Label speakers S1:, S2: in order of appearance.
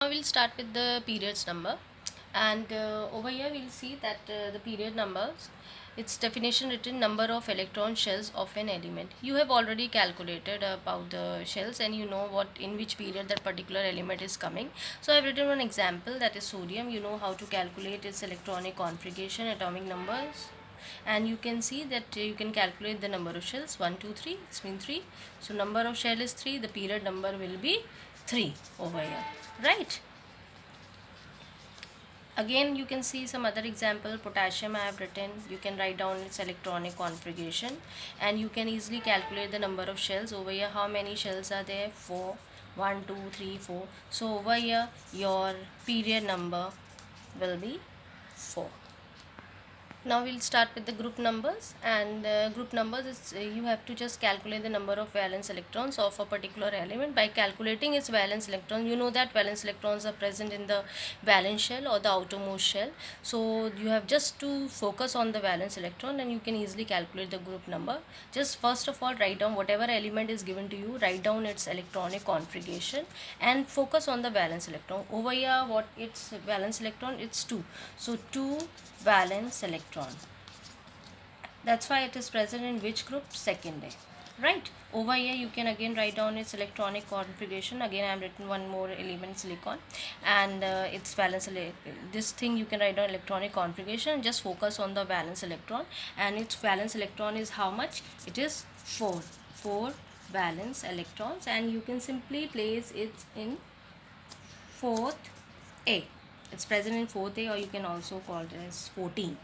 S1: Now we'll start with the periods number, and over here we'll see that the period numbers, its definition written number of electron shells of an element. You have already calculated about the shells and you know what in which period that particular element is coming. So I've written one example, that is sodium. You know how to calculate its electronic configuration, atomic numbers, and you can see that you can calculate the number of shells. 1 2 3, it's mean 3. So number of shell is 3, the period number will be 3 over here, right? Again you can see some other example. Potassium I have written, you can write down its electronic configuration and you can easily calculate the number of shells. Over here how many shells are there? 4. 1 2 3 4. So over here your period number will be 4. Now we'll start with the group numbers, and group numbers is you have to just calculate the number of valence electrons of a particular element. By calculating its valence electron, you know that valence electrons are present in the valence shell or the outermost shell. So you have just to focus on the valence electron and you can easily calculate the group number. Just first of all write down whatever element is given to you, write down its electronic configuration and focus on the valence electron. Over here what its valence electron, it's 2. So 2 valence electron, that's why it is present in which group? Second A, right? Over here you can again write down its electronic configuration. Again I am written one more element, silicon, and its valence this thing you can write down electronic configuration. Just focus on the valence electron, and its valence electron is how much? It is 4 valence electrons, and you can simply place it in fourth A. It's present in fourth A, or you can also call it as 14.